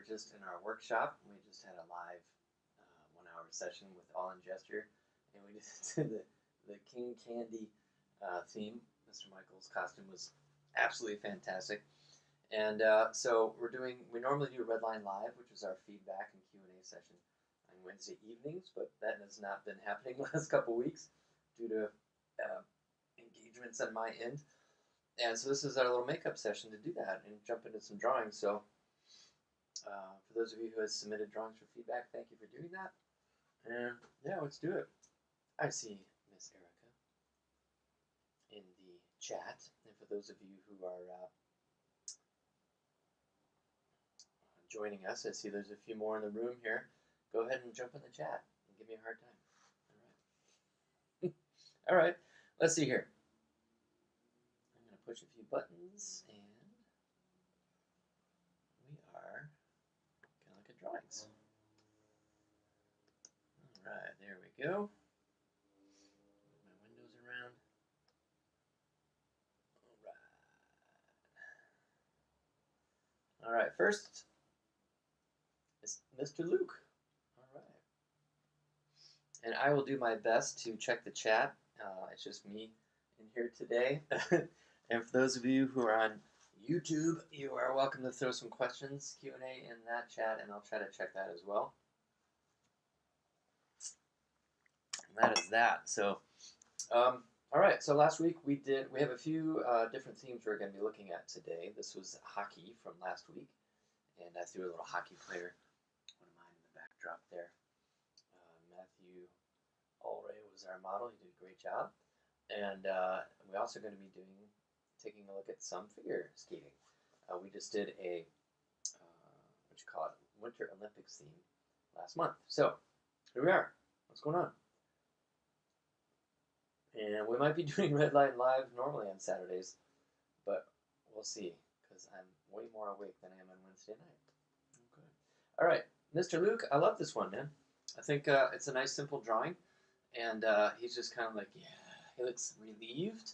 we're just in our workshop. We just had a live 1 hour session with All in Gesture, and we just did the King Candy theme. Mr. Michael's costume was absolutely fantastic. And so we normally do Redline Live, which is our feedback and Q&A session on Wednesday evenings, but that has not been happening the last couple weeks due to engagements on my end. And so this is our little makeup session to do that and jump into some drawings. So for those of you who have submitted drawings for feedback, thank you for doing that. And yeah, let's do it. I see Miss Erica in the chat. And for those of you who are joining us, I see there's a few more in the room here. Go ahead and jump in the chat and give me a hard time. All right. All right. Let's see here. I'm going to push a few buttons, and we are going to look at drawings. All right, there we go. Move my windows around. All right, first is Mr. Luke. All right. And I will do my best to check the chat. It's just me in here today. And for those of you who are on YouTube, you are welcome to throw some questions, Q&A in that chat, and I'll try to check that as well. And that is that. So, all right. So last week we have a few different themes we're going to be looking at today. This was hockey from last week, and I threw a little hockey player, one of mine in the backdrop there. Matthew Allray was our model. He did a great job. And we're also going to be taking a look at some figure skating. We just did a Winter Olympics theme last month. So here we are. What's going on? And we might be doing Redline Live normally on Saturdays, but we'll see, because I'm way more awake than I am on Wednesday night. Okay. All right, Mr. Luke, I love this one, man. I think it's a nice, simple drawing, and he's just kind of like, yeah, he looks relieved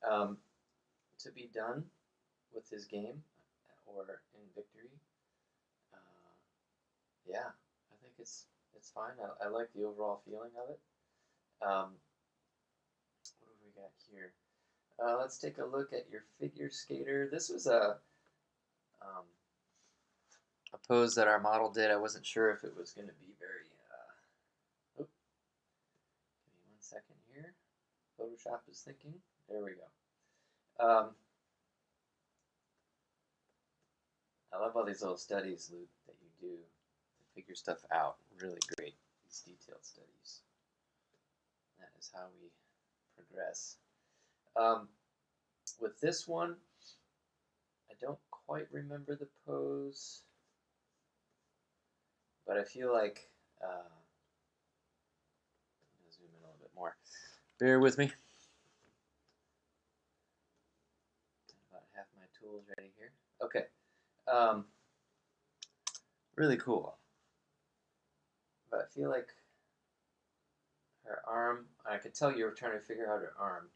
to be done with his game or in victory. Yeah, I think it's fine. I like the overall feeling of it. What have we got here? Let's take a look at your figure skater. This was a pose that our model did. I wasn't sure if it was going to be very... give me 1 second here. Photoshop is thinking. There we go. I love all these little studies, Luke, that you do to figure stuff out. Really great, these detailed studies. That is how we progress. With this one, I don't quite remember the pose, but I feel like, I'm going to zoom in a little bit more. Bear with me. Got about half my tools ready here. Okay. Really cool. But I feel like her arm, I could tell you were trying to figure out her arm.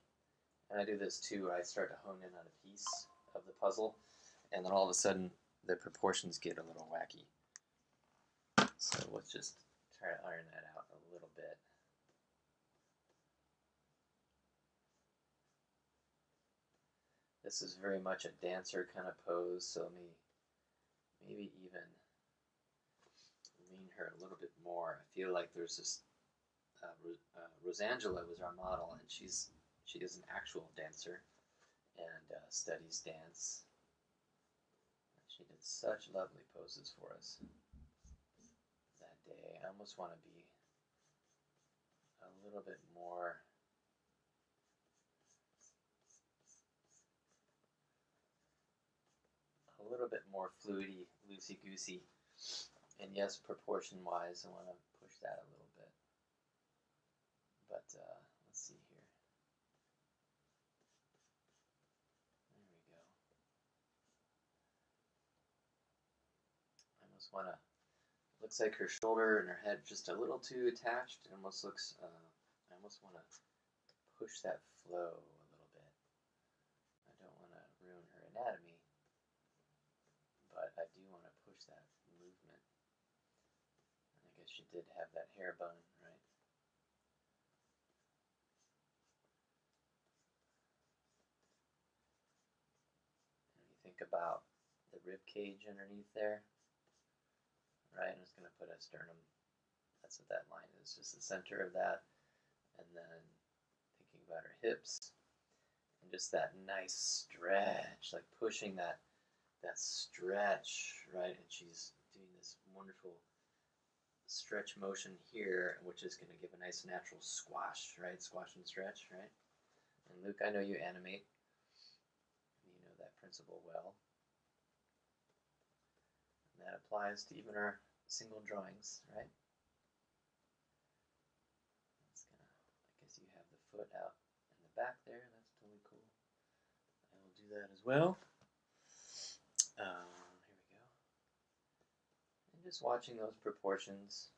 And I do this too. I start to hone in on a piece of the puzzle, and then all of a sudden the proportions get a little wacky. So let's just try to iron that out a little bit. This is very much a dancer kind of pose, so let me maybe even lean her a little bit more. I feel like there's this, Rosangela was our model, and she is an actual dancer and studies dance. She did such lovely poses for us that day. I almost want to be a little bit more fluidy, loosey-goosey. And yes, proportion-wise, I want to push that a little bit. But let's see here. There we go. I almost want to, looks like her shoulder and her head just a little too attached. It almost looks, I almost want to push that flow a little bit. I don't want to ruin her anatomy, but I do want to push that she did have that hair bun, right? And you think about the rib cage underneath there, right? I'm just going to put a sternum. That's what that line is, just the center of that. And then thinking about her hips and just that nice stretch, like pushing that stretch, right? And she's doing this wonderful stretch motion here, which is going to give a nice natural squash, right? Squash and stretch, right? And Luke, I know you animate. You know that principle well. And that applies to even our single drawings, right? That's gonna, I guess you have the foot out in the back there. That's totally cool. I will do that as well. Here we go. And just watching those proportions.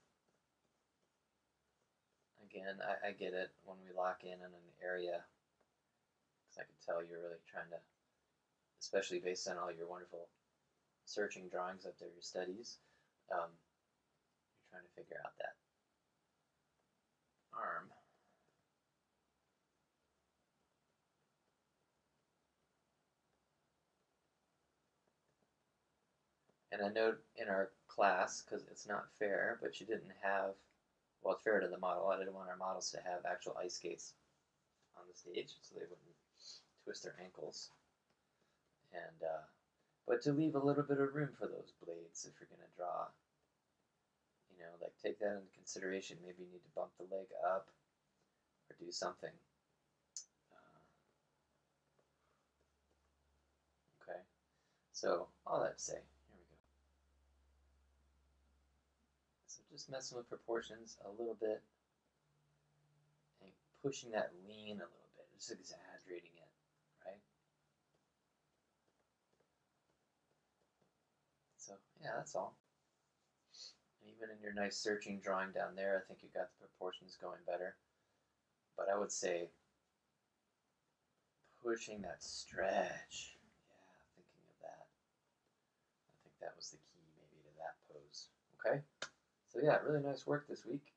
Again, I get it when we lock in on an area, because I can tell you're really trying to, especially based on all your wonderful searching drawings up there, your studies, you're trying to figure out that arm. And I know in our class, because it's not fair, but you didn't have, well, it's fair to the model. I didn't want our models to have actual ice skates on the stage, so they wouldn't twist their ankles. And but to leave a little bit of room for those blades if you're going to draw. You know, like take that into consideration. Maybe you need to bump the leg up or do something. Okay, so all that to say, here we go. So just messing with proportions a little bit and pushing that lean a little bit, just exaggerating it, right? So yeah, that's all. And even in your nice searching drawing down there, I think you got the proportions going better. But I would say pushing that stretch. Yeah, thinking of that. I think that was the key maybe to that pose. Okay? So yeah, really nice work this week,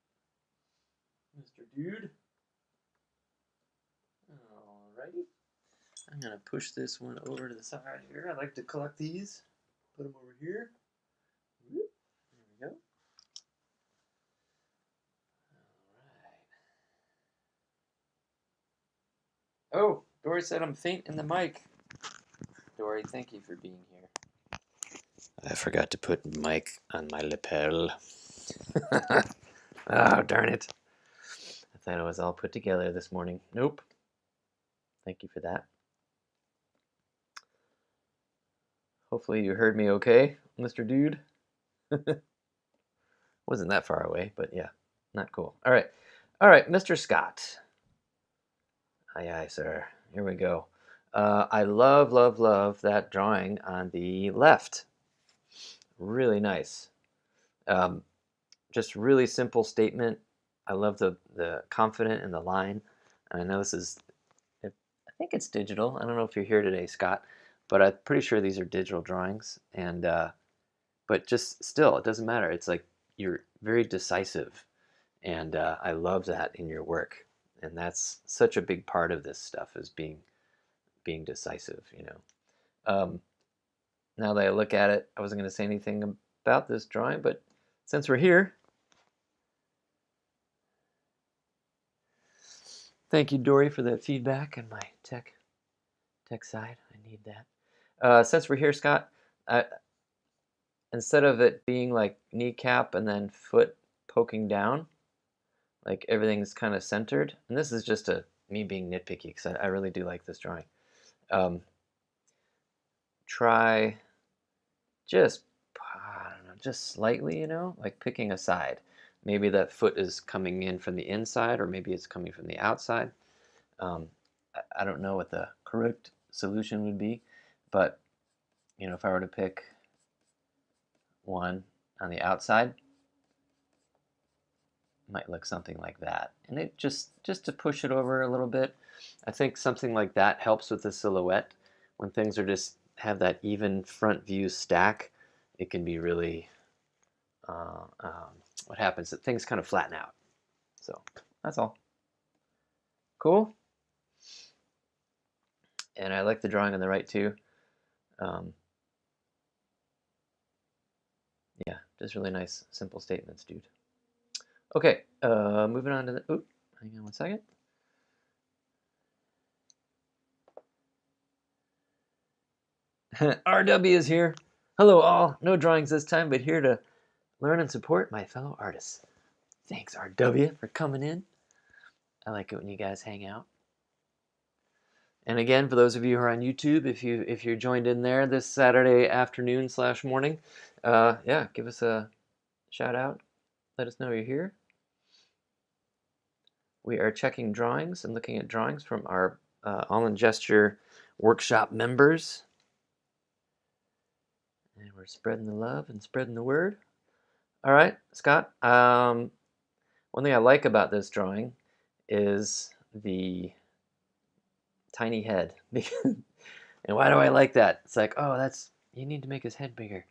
Mr. Dude. Alrighty. I'm going to push this one over to the side here. I like to collect these. Put them over here. There we go. Alright. Oh, Dory said I'm faint in the mic. Dory, thank you for being here. I forgot to put mic on my lapel. Oh, darn it. I thought it was all put together this morning. Nope. Thank you for that. Hopefully you heard me okay, Mr. Dude. Wasn't that far away, but yeah, not cool. All right, Mr. Scott. Aye, aye, sir. Here we go. I love, love, love that drawing on the left. Really nice. Just really simple statement. I love the confident in the line. And I know this is, I think it's digital. I don't know if you're here today, Scott, but I'm pretty sure these are digital drawings. And but just still, it doesn't matter. It's like you're very decisive, and I love that in your work. And that's such a big part of this stuff, is being decisive. You know. Now that I look at it, I wasn't going to say anything about this drawing, but since we're here, thank you, Dory, for the feedback on my tech side. I need that. Since we're here, Scott, instead of it being like kneecap and then foot poking down, like everything's kind of centered, and this is just me being nitpicky because I really do like this drawing. Try just, I don't know, just slightly, you know, like picking a side. Maybe that foot is coming in from the inside, or maybe it's coming from the outside. I don't know what the correct solution would be, but you know, if I were to pick one on the outside, it might look something like that. And it just to push it over a little bit, I think something like that helps with the silhouette. When things are just have that even front view stack, it can be really what happens? That things kind of flatten out. So that's all. Cool. And I like the drawing on the right too. Yeah, just really nice, simple statements, dude. Okay, moving on to the. Oop, hang on one second. RW is here. Hello, all. No drawings this time, but here to learn and support my fellow artists. Thanks, RW, for coming in. I like it when you guys hang out. And again, for those of you who are on YouTube, if you're joined in there this Saturday afternoon / morning, yeah, give us a shout out. Let us know you're here. We are checking drawings and looking at drawings from our All in Gesture workshop members. And we're spreading the love and spreading the word. All right, Scott. One thing I like about this drawing is the tiny head. And why do I like that? It's like, oh, you need to make his head bigger.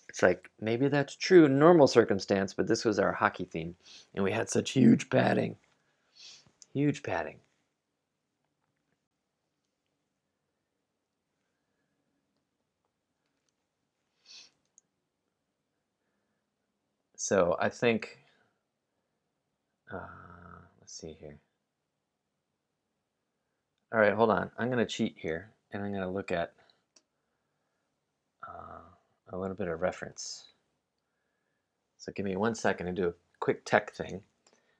It's like, maybe that's true in normal circumstance, but this was our hockey theme. And we had such huge padding. Huge padding. So I think, let's see here. All right, hold on. I'm going to cheat here, and I'm going to look at a little bit of reference. So give me 1 second to do a quick tech thing.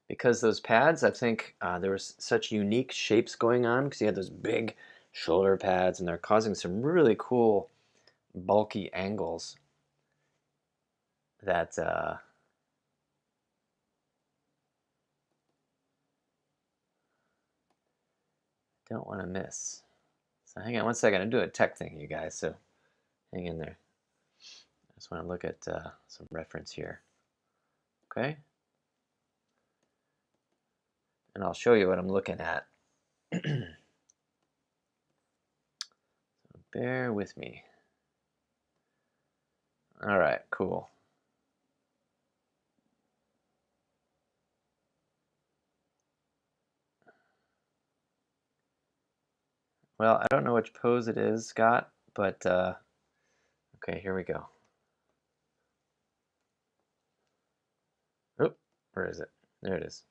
Because those pads, I think there was such unique shapes going on, because you had those big shoulder pads, and they're causing some really cool bulky angles that don't want to miss. So hang on 1 second. I'm doing a tech thing, you guys, so hang in there. I just want to look at some reference here. Okay? And I'll show you what I'm looking at. So bear with me. All right, cool. Well, I don't know which pose it is, Scott, but okay, here we go. Oop, where is it? There it is.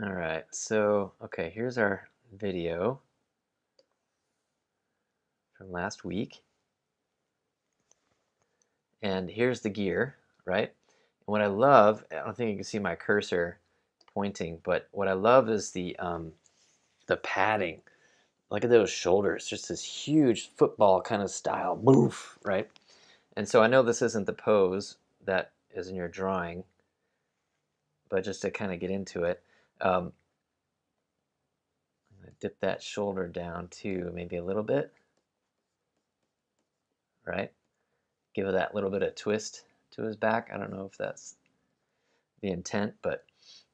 All right, so, okay, here's our video from last week. And here's the gear, right? And what I love, I don't think you can see my cursor pointing, but what I love is the padding. Look at those shoulders, just this huge football kind of style, boof, right? And so I know this isn't the pose that is in your drawing, but just to kind of get into it, I'm going to dip that shoulder down too, maybe a little bit, right? Give it that little bit of twist to his back. I don't know if that's the intent, but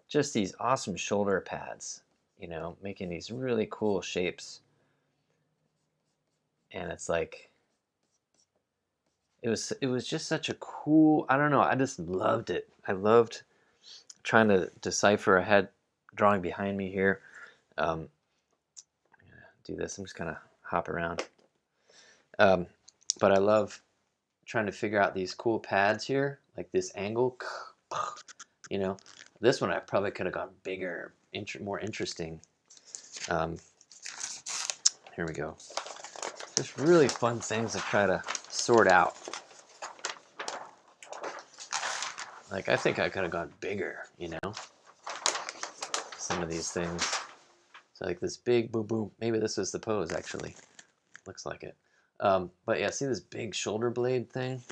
just these awesome shoulder pads, you know, making these really cool shapes. And it's like, it was just such a cool, I don't know, I just loved it. I loved trying to decipher a head drawing behind me here. I'm gonna do this, I'm just gonna hop around. But I love trying to figure out these cool pads here, like this angle, you know. This one I probably could have gone bigger, more interesting. Here we go. Just really fun things to try to sort out. Like, I think I could have gone bigger, you know, some of these things. So like this big boom boom, maybe this is the pose actually. Looks like it. But yeah, see this big shoulder blade thing?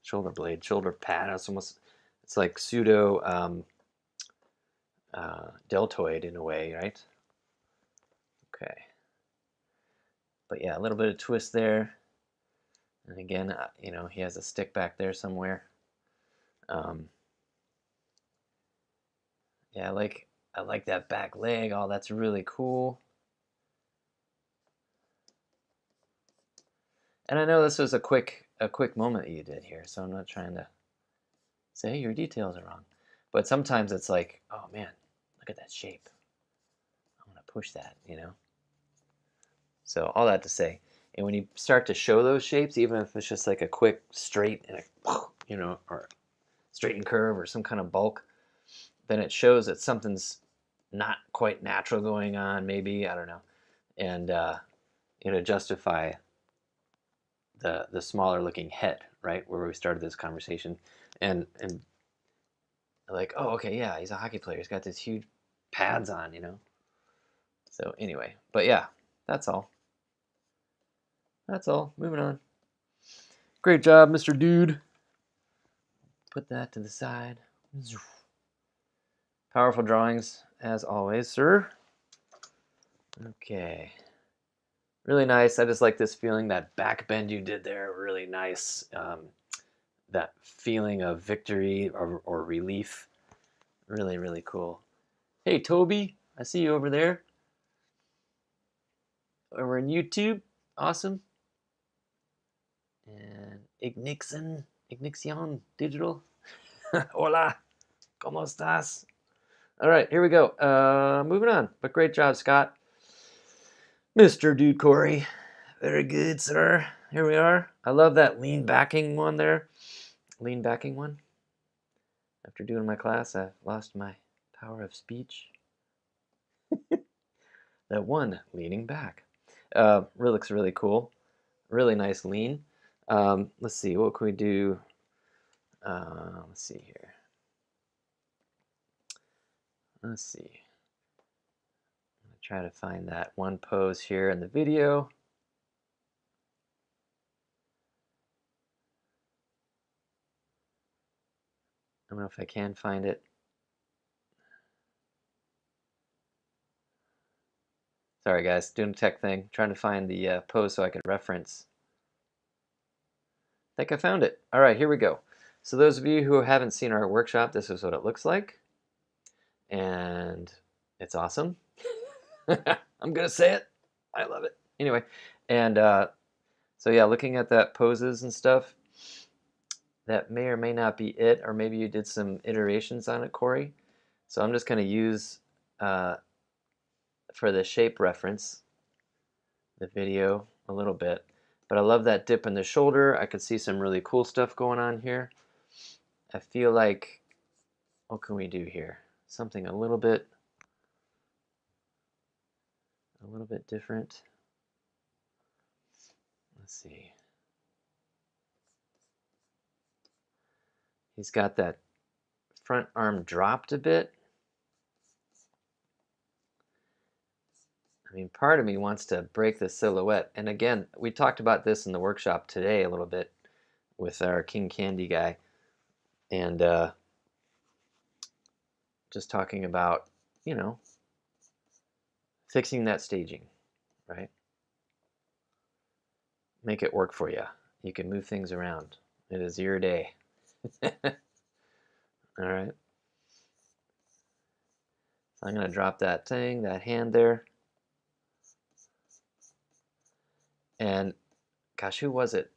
Shoulder blade, shoulder pad. It's like pseudo deltoid in a way, right? Okay. But yeah, a little bit of twist there. And again, you know, he has a stick back there somewhere. Yeah, I like that back leg. Oh, that's really cool. And I know this was a quick moment that you did here, so I'm not trying to say, hey, your details are wrong. But sometimes it's like, oh man, look at that shape. I want to push that, you know? So all that to say, and when you start to show those shapes, even if it's just like a quick straight and a, you know, or straight and curve or some kind of bulk, then it shows that something's not quite natural going on, maybe, I don't know. And justify the smaller looking head, right, where we started this conversation. And like, oh, okay, yeah, he's a hockey player. He's got these huge pads on, you know. So anyway, but yeah, that's all. That's all. Moving on. Great job, Mr. Dude. Put that to the side. Powerful drawings, as always, sir. Okay. Really nice. I just like this feeling, that back bend you did there. Really nice. That feeling of victory or relief. Really, really cool. Hey, Toby. I see you over there. Over on YouTube. Awesome. And Ignixion Digital. Hola. ¿Cómo estás? All right, here we go. Moving on. But great job, Scott. Mr. Dude Corey. Very good, sir. Here we are. I love that lean backing one there. Lean backing one. After doing my class, I lost my power of speech. That one, leaning back. Really looks really cool. Really nice lean. Let's see, what can we do? Let's see here. Let's see. I'm gonna try to find that one pose here in the video. I don't know if I can find it. Sorry guys, doing a tech thing, trying to find the pose so I can reference. I think I found it. All right, here we go. So those of you who haven't seen our workshop, this is what it looks like. And it's awesome. I'm gonna say it. I love it. Anyway, and so yeah, looking at that poses and stuff, that may or may not be it, or maybe you did some iterations on it, Corey. So I'm just gonna use for the shape reference the video a little bit. But I love that dip in the shoulder. I could see some really cool stuff going on here. I feel like, what can we do here? Something a little bit different. Let's see. He's got that front arm dropped a bit. I mean, part of me wants to break the silhouette. And again, we talked about this in the workshop today a little bit with our King Candy guy. And just talking about, you know, fixing that staging, right? Make it work for you. You can move things around. It is your day. All right. So I'm going to drop that thing, that hand there. And gosh, who was it?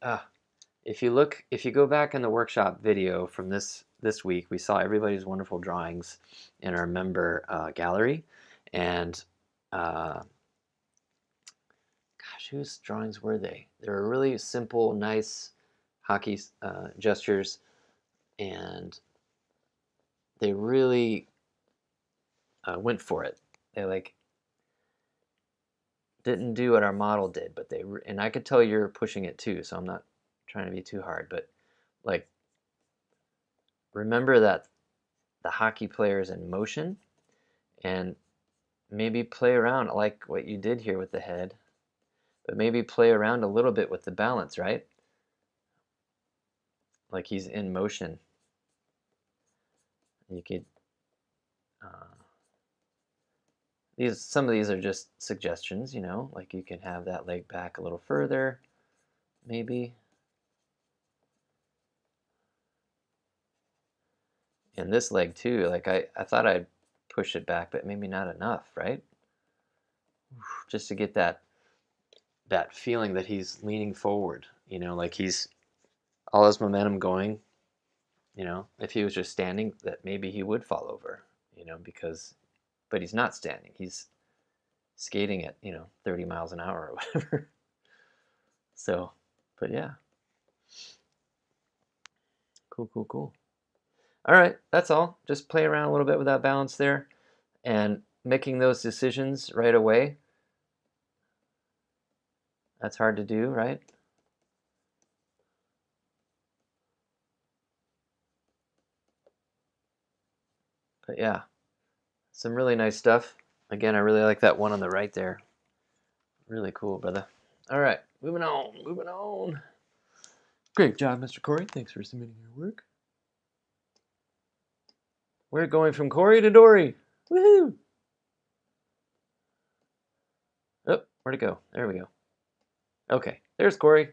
If you go back in the workshop video from this week, we saw everybody's wonderful drawings in our member gallery. And gosh, whose drawings were they? They were really simple, nice hockey gestures, and they really went for it. They like didn't do what our model did, but and I could tell you're pushing it too, so I'm not trying to be too hard, but like, remember that the hockey player is in motion, and maybe play around like what you did here with the head, but maybe play around a little bit with the balance, right? Like he's in motion. You could some of these are just suggestions, you know, like you can have that leg back a little further, maybe. And this leg too, like I thought I'd push it back, but maybe not enough, right? Just to get that feeling that he's leaning forward, You know, like he's all his momentum going. You know, if he was just standing, that maybe he would fall over. You know, but he's not standing. He's skating at 30 miles an hour or whatever. So, but yeah, cool. All right, that's all. Just play around a little bit with that balance there, and making those decisions right away. That's hard to do, right? But yeah, some really nice stuff. Again, I really like that one on the right there. Really cool, brother. All right, moving on. Great job, Mr. Corey. Thanks for submitting your work. We're going from Corey to Dory. Woohoo! Oh, where'd it go? There we go. Okay, there's Dory.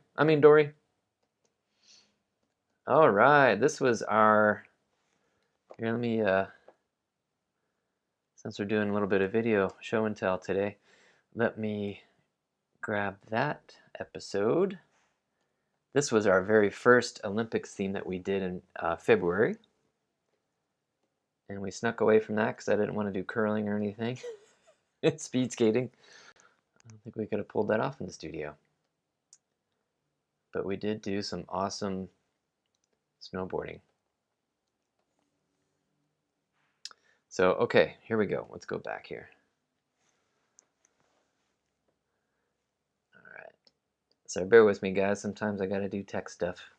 All right, this was our. Here, let me. Since we're doing a little bit of video show and tell today, let me grab that episode. This was our very first Olympics theme that we did in February. And we snuck away from that because I didn't want to do curling or anything. It's speed skating. I don't think we could have pulled that off in the studio. But we did do some awesome snowboarding. So, okay, here we go. Let's go back here. All right. So bear with me, guys. Sometimes I got to do tech stuff.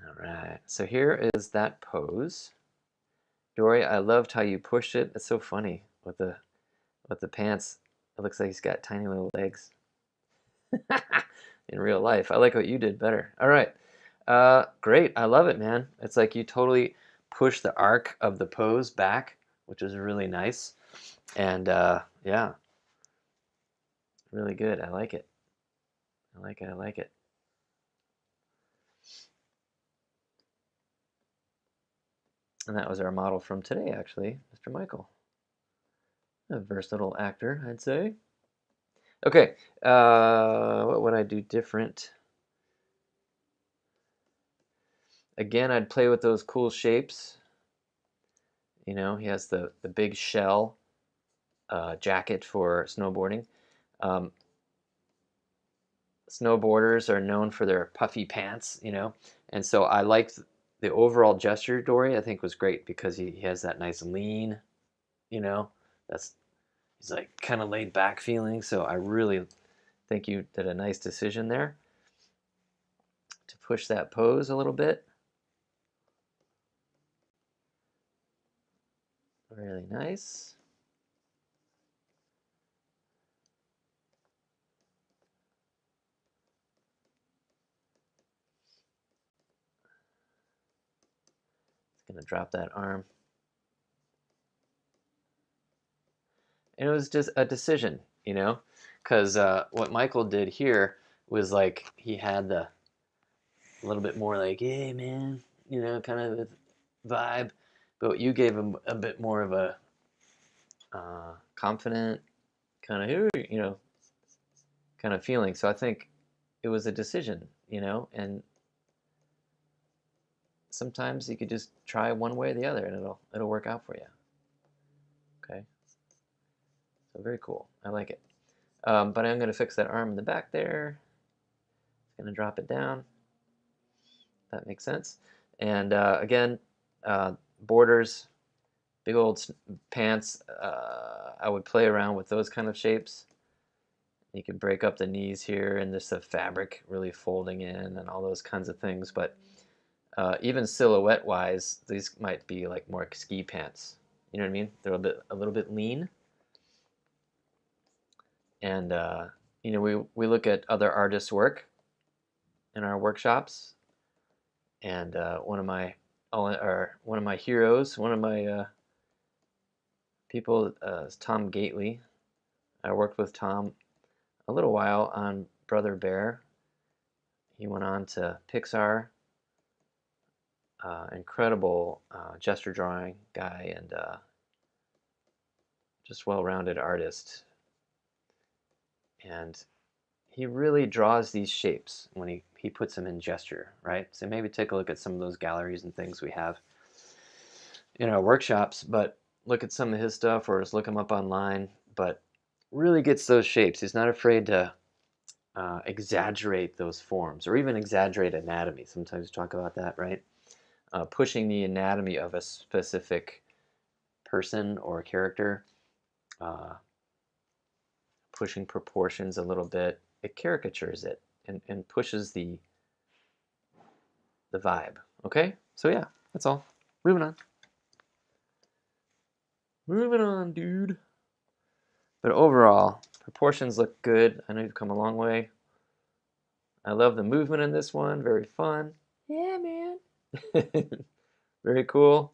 All right. So here is that pose. Dory, I loved how you pushed it. It's so funny with the pants. It looks like he's got tiny little legs. In real life. I like what you did better. All right. Great. I love it, man. It's like you totally push the arc of the pose back, which is really nice. And yeah, really good. I like it. I like it. And that was our model from today, actually, Mr. Michael. A versatile actor, I'd say. Okay, what would I do different? Again, I'd play with those cool shapes. You know, he has the big shell jacket for snowboarding. Snowboarders are known for their puffy pants, you know, and so I liked the overall gesture. Dory, I think, was great because he has that nice lean, you know, he's like kind of laid back feeling. So I really think you did a nice decision there to push that pose a little bit. Really nice. Gonna drop that arm. And it was just a decision, you know, because what Michael did here was like he had a little bit more like, hey man, you know, kind of vibe, but you gave him a bit more of a confident kind of, you know, kind of feeling. So I think it was a decision, you know, and sometimes you could just try one way or the other and it'll work out for you. Okay. So very cool. I like it. But I'm going to fix that arm in the back there. Going to drop it down. That makes sense. And again, borders, big old pants. I would play around with those kind of shapes. You can break up the knees here and just the fabric really folding in and all those kinds of things. But even silhouette-wise, these might be like more ski pants. You know what I mean? They're a little bit lean. And you know, we look at other artists' work in our workshops. And one of my heroes, one of my people is Tom Gately. I worked with Tom a little while on Brother Bear. He went on to Pixar. Incredible gesture drawing guy and just well-rounded artist. And he really draws these shapes when he puts them in gesture, right? So maybe take a look at some of those galleries and things we have in our workshops, but look at some of his stuff or just look him up online. But really gets those shapes. He's not afraid to exaggerate those forms or even exaggerate anatomy. Sometimes we talk about that, right? Pushing the anatomy of a specific person or character, uh, pushing proportions a little bit. It caricatures it and pushes the vibe. Okay? So yeah, that's all. Moving on. Moving on, dude. But overall, proportions look good. I know you've come a long way. I love the movement in this one. Very fun. Yeah, man. Very cool.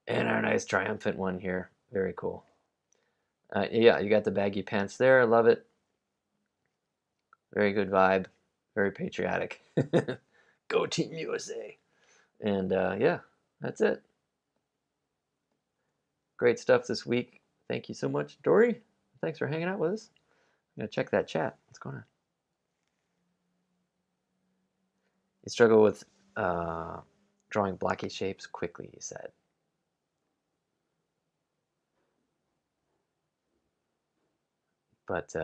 And our nice triumphant one here. Very cool. Yeah, you got the baggy pants there. I love it. Very good vibe. Very patriotic. Go Team USA. And yeah, that's it. Great stuff this week. Thank you so much, Dory. Thanks for hanging out with us. I'm going to check that chat. What's going on? You struggle with drawing blocky shapes quickly, you said. But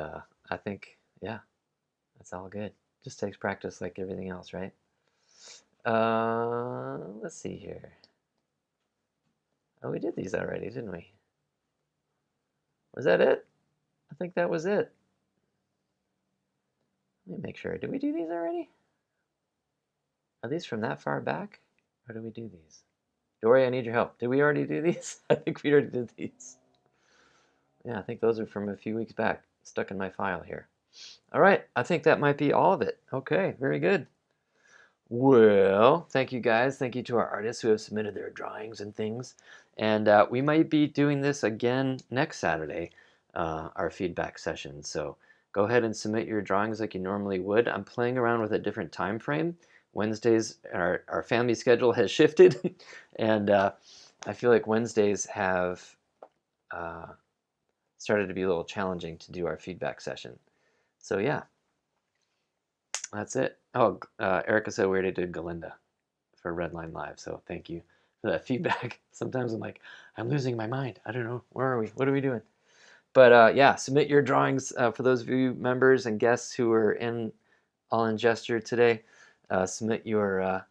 I think, yeah, that's all good. Just takes practice like everything else, right? Let's see here. Oh, we did these already, didn't we? Was that it? I think that was it. Let me make sure. Did we do these already? Are these from that far back? Or did we do these? Dory, I need your help. Did we already do these? I think we already did these. Yeah, I think those are from a few weeks back. Stuck in my file here. All right, I think that might be all of it. Okay, very good. Well, thank you guys. Thank you to our artists who have submitted their drawings and things. And we might be doing this again next Saturday, our feedback session. So go ahead and submit your drawings like you normally would. I'm playing around with a different time frame. Wednesdays, our family schedule has shifted. And I feel like Wednesdays have started to be a little challenging to do our feedback session. So yeah, that's it. Oh, Erica said we already did Galinda for Redline Live, so thank you for that feedback. Sometimes I'm like, I'm losing my mind. I don't know. Where are we? What are we doing? But yeah, submit your drawings for those of you members and guests who are in All in Gesture today. Submit your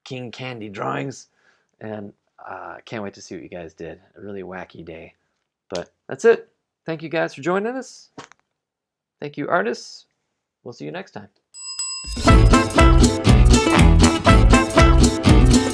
King Candy drawings, and can't wait to see what you guys did. A really wacky day. But that's it. Thank you guys for joining us. Thank you, artists. We'll see you next time.